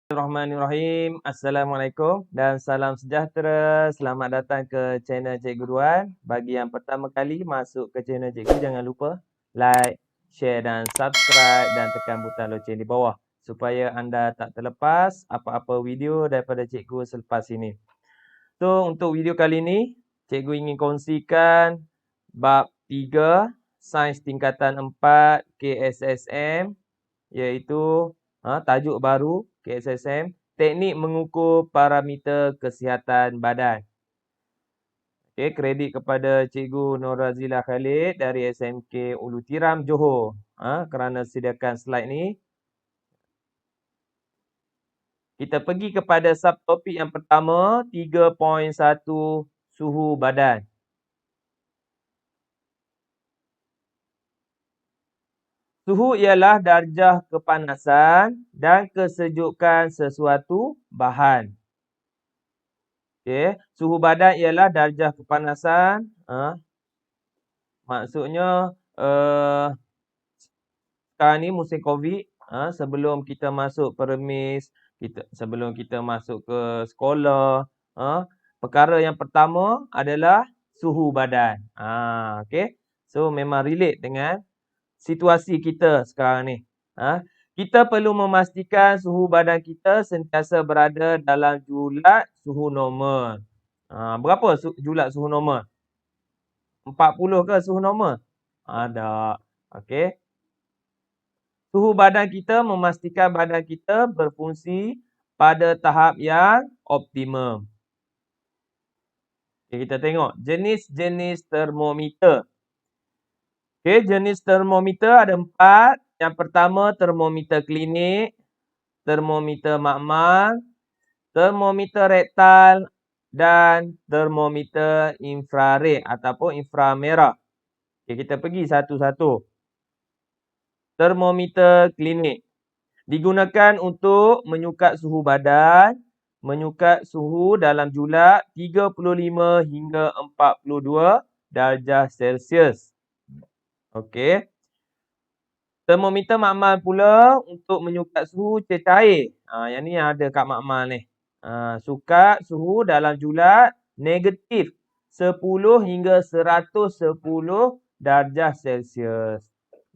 Bismillahirrahmanirrahim. Assalamualaikum dan salam sejahtera. Selamat datang ke channel Cikgu Duan. Bagi yang pertama kali masuk ke channel Cikgu, jangan lupa like, share dan subscribe dan tekan butang loceng di bawah supaya anda tak terlepas apa-apa video daripada Cikgu selepas ini. So, untuk video kali ini, Cikgu ingin kongsikan bab 3 Sains Tingkatan 4 KSSM, iaitu tajuk baru KSSM, teknik mengukur parameter kesihatan badan. Okey, kredit kepada Cikgu Nur Razila Khalid dari SMK Ulu Tiram, Johor, kerana sediakan slide ni. Kita pergi kepada subtopik yang pertama, 3.1 suhu badan. Suhu ialah darjah kepanasan dan kesejukan sesuatu bahan. Okey, suhu badan ialah darjah kepanasan. Maksudnya sekarang ni musim Covid, sebelum kita masuk premis, sebelum kita masuk ke sekolah, perkara yang pertama adalah suhu badan. Okey. So memang relate dengan situasi kita sekarang ni. Kita perlu memastikan suhu badan kita sentiasa berada dalam julat suhu normal. Berapa julat suhu normal? 40 ke suhu normal? Tak. Okey. Suhu badan kita memastikan badan kita berfungsi pada tahap yang optimum. Okay, kita tengok jenis-jenis termometer. Okay, jenis termometer ada 4. Yang pertama termometer klinik, termometer makmal, termometer rektal dan termometer infrared ataupun inframerah. Okay, kita pergi satu-satu. Termometer klinik digunakan untuk menyukat suhu badan, menyukat suhu dalam julat 35 hingga 42 darjah Celsius. Okey. Termometer makmal pula untuk menyukat suhu cecair. Yang ni yang ada kat makmal ni. Sukat suhu dalam julat negatif 10 hingga 110 darjah Celsius.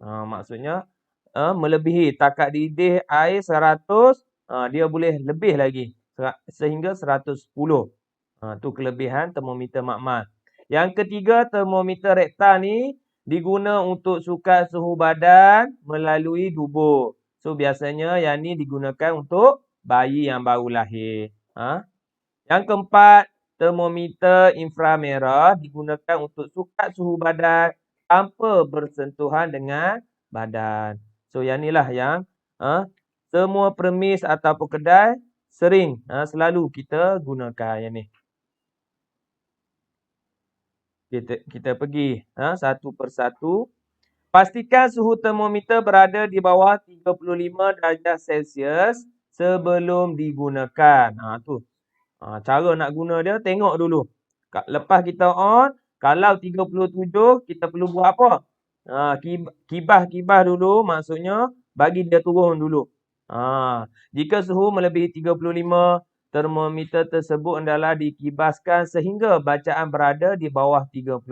Maksudnya melebihi takat didih air 100, dia boleh lebih lagi sehingga 110. Tu kelebihan termometer makmal. Yang ketiga, termometer rektal ni diguna untuk sukat suhu badan melalui dubur. So biasanya yang ni digunakan untuk bayi yang baru lahir. Yang keempat, termometer inframerah digunakan untuk sukat suhu badan tanpa bersentuhan dengan badan. So yang inilah yang semua premis ataupun kedai sering selalu kita gunakan yang ni. Kita pergi satu persatu. Pastikan suhu termometer berada di bawah 35 darjah Celsius sebelum digunakan. Cara nak guna dia tengok dulu. Lepas kita on, kalau 37 kita perlu buat apa? Kibas dulu, maksudnya bagi dia turun dulu. Jika suhu melebihi 35, termometer tersebut adalah dikibaskan sehingga bacaan berada di bawah 35.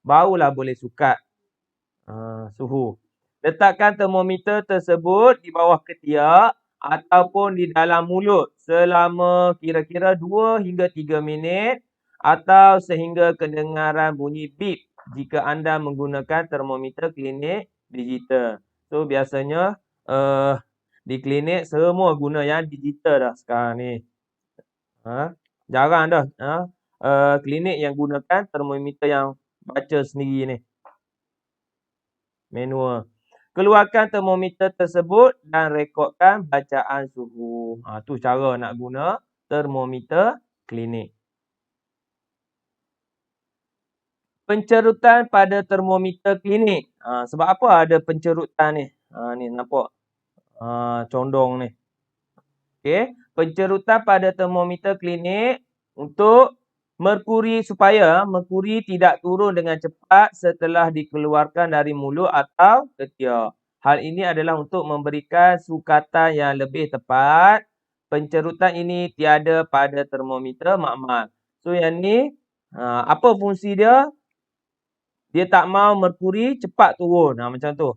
Barulah boleh sukat suhu. Letakkan termometer tersebut di bawah ketiak ataupun di dalam mulut selama kira-kira 2 hingga 3 minit atau sehingga kedengaran bunyi beep jika anda menggunakan termometer klinik digital. So biasanya di klinik semua guna yang digital dah sekarang ni. Jarang dah klinik yang gunakan termometer yang baca sendiri ni. Manual. Keluarkan termometer tersebut dan rekodkan bacaan suhu. Tu cara nak guna termometer klinik. Pencerutan pada termometer klinik. Sebab apa ada pencerutan ni? Ni nampak condong ni. Okey, pencerutan pada termometer klinik untuk supaya merkuri tidak turun dengan cepat setelah dikeluarkan dari mulut atau ketiak. Hal ini adalah untuk memberikan sukatan yang lebih tepat pencerutan ini tiada pada termometer makmal. So yang ni apa fungsi dia? Dia tak mau merkuri cepat turun. Macam tu.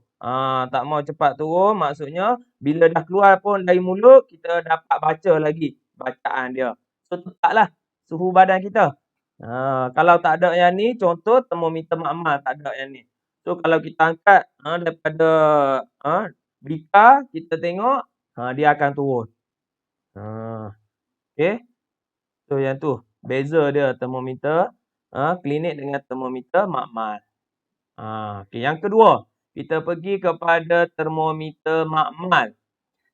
Tak mau cepat turun maksudnya bila dah keluar pun dari mulut kita dapat baca lagi bacaan dia. So tetaplah suhu badan kita. Kalau tak ada yang ni, contoh termometer makmal tak ada yang ni. So kalau kita angkat daripada bika, kita tengok dia akan turun. Okay. So yang tu beza dia termometer klinik dengan termometer makmal. Okay. Yang kedua, kita pergi kepada termometer makmal.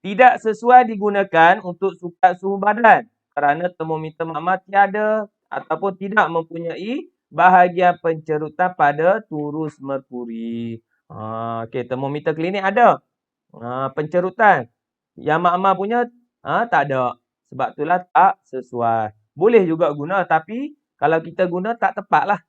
Tidak sesuai digunakan untuk sukat suhu badan kerana termometer makmal tiada ataupun tidak mempunyai bahagian pencerutan pada turus merkuri. Okay, termometer klinik ada pencerutan. Yang makmal punya tak ada. Sebab itulah tak sesuai. Boleh juga guna tapi kalau kita guna tak tepat lah.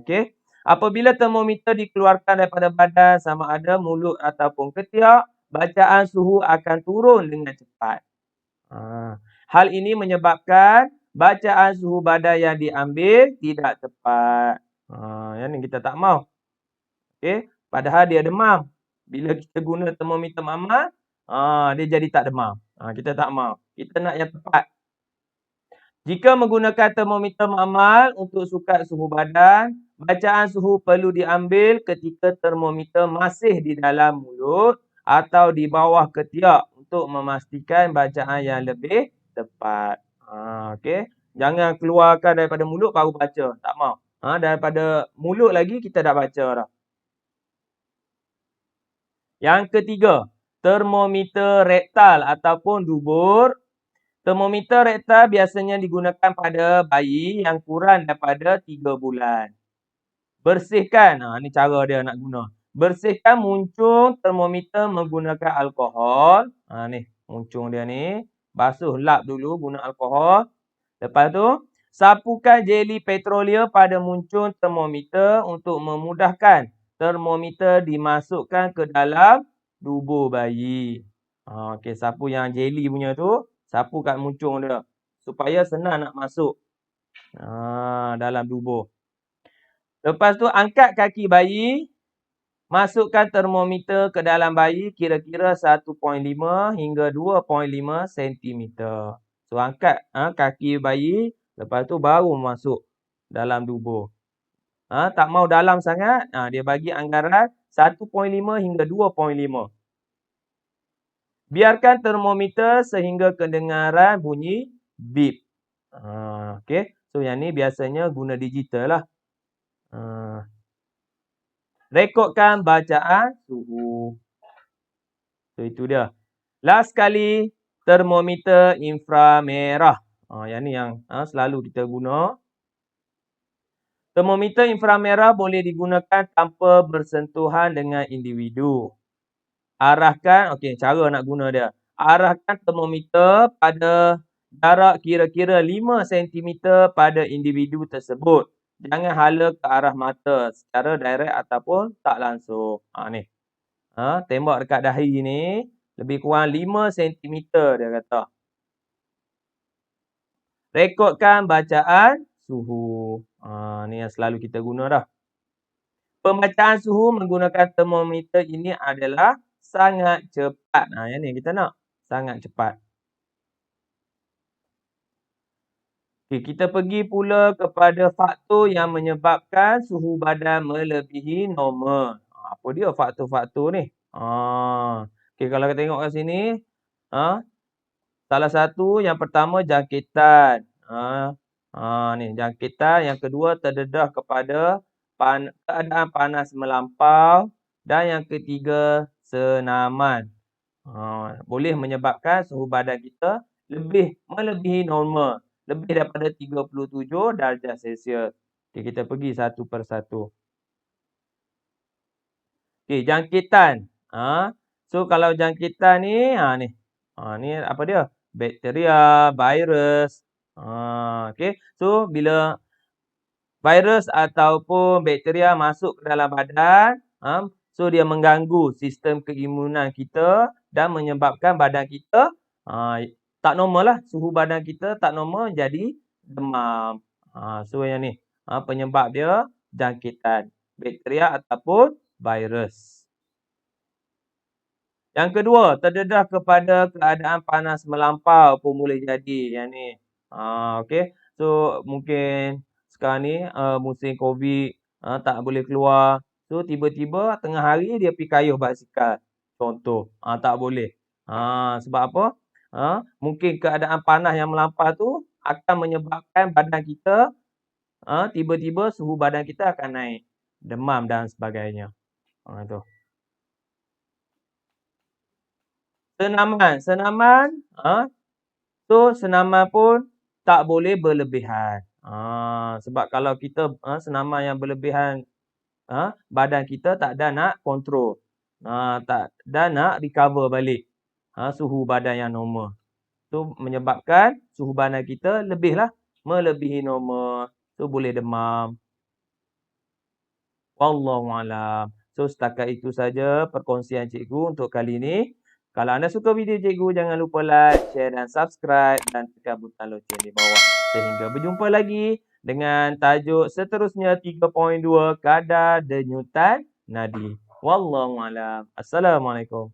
Okay. Apabila termometer dikeluarkan daripada badan sama ada mulut ataupun ketiak, bacaan suhu akan turun dengan cepat. Hal ini menyebabkan bacaan suhu badan yang diambil tidak tepat. Yang ni kita tak mau. Okay. Padahal dia demam. Bila kita guna termometer makmal, dia jadi tak demam. Kita tak mau. Kita nak yang tepat. Jika menggunakan termometer makmal untuk sukat suhu badan, bacaan suhu perlu diambil ketika termometer masih di dalam mulut atau di bawah ketiak untuk memastikan bacaan yang lebih tepat. Okay. Jangan keluarkan daripada mulut baru baca. Tak mau. Daripada mulut lagi kita dah baca dah. Yang ketiga, termometer rektal ataupun dubur. Termometer rektal biasanya digunakan pada bayi yang kurang daripada 3 bulan. Bersihkan, ni cara dia nak guna. Bersihkan muncung termometer menggunakan alkohol. Ni, muncung dia ni. Basuh lap dulu guna alkohol. Lepas tu, sapukan jeli petroleum pada muncung termometer untuk memudahkan termometer dimasukkan ke dalam dubur bayi. Okey, sapu yang jeli punya tu. Sapu kat muncung dia. Supaya senang nak masuk dalam dubur. Lepas tu angkat kaki bayi. Masukkan termometer ke dalam bayi kira-kira 1.5 hingga 2.5 cm. So angkat kaki bayi. Lepas tu baru masuk dalam dubur. Tak mau dalam sangat. Dia bagi anggaran 1.5 hingga 2.5. Biarkan termometer sehingga kedengaran bunyi beep. Okay. So yang ni biasanya guna digital lah. Rekodkan bacaan suhu. So itu dia. Last sekali, termometer inframerah. Yang ni yang selalu kita guna. Termometer inframerah boleh digunakan tanpa bersentuhan dengan individu. Arahkan, okey, cara nak guna dia. Arahkan termometer pada jarak kira-kira 5 cm pada individu tersebut. Jangan hala ke arah mata secara direct ataupun tak langsung. Ni. Tembak dekat dahi ni lebih kurang 5 cm dia kata. Rekodkan bacaan suhu. Ni yang selalu kita guna dah. Pembacaan suhu menggunakan termometer ini adalah sangat cepat. Yang ni kita nak. Sangat cepat. Okay, kita pergi pula kepada faktor yang menyebabkan suhu badan melebihi normal. Apa dia faktor-faktor ni? Okay, kalau kita tengok kat sini. Salah satu yang pertama jangkitan. Ni jangkitan. Yang kedua terdedah kepada keadaan panas melampau. Dan yang ketiga senaman. Boleh menyebabkan suhu badan kita melebihi normal. Lebih daripada 37 darjah Celsius. Okay, kita pergi satu persatu. Okay, jangkitan. So kalau jangkitan ni, ni. Ni apa dia? Bakteria, virus. Okay. So bila virus ataupun bakteria masuk ke dalam badan, so dia mengganggu sistem keimunan kita dan menyebabkan badan kita tak normal lah. Suhu badan kita tak normal jadi demam. So yang ni. Penyebab dia jangkitan bakteria ataupun virus. Yang kedua, terdedah kepada keadaan panas melampau pun boleh jadi yang ni. Okey. So mungkin sekarang ni musim COVID, tak boleh keluar. So tiba-tiba tengah hari dia pergi kayuh basikal. Contoh, tak boleh. Sebab apa? Mungkin keadaan panas yang melampau tu akan menyebabkan badan kita tiba-tiba suhu badan kita akan naik. Demam dan sebagainya. Tu. Senaman, senaman pun tak boleh berlebihan. Sebab kalau kita senaman yang berlebihan, badan kita tak ada nak kontrol. Tak ada nak recover balik suhu badan yang normal. Tu menyebabkan suhu badan kita melebihi normal. So boleh demam. Wallahualam. So setakat itu saja perkongsian cikgu untuk kali ini. Kalau anda suka video cikgu, jangan lupa like, share dan subscribe dan tekan butang loceng di bawah. Sehingga berjumpa lagi dengan tajuk seterusnya 3.2 kadar denyutan nadi. Wallahualam. Assalamualaikum.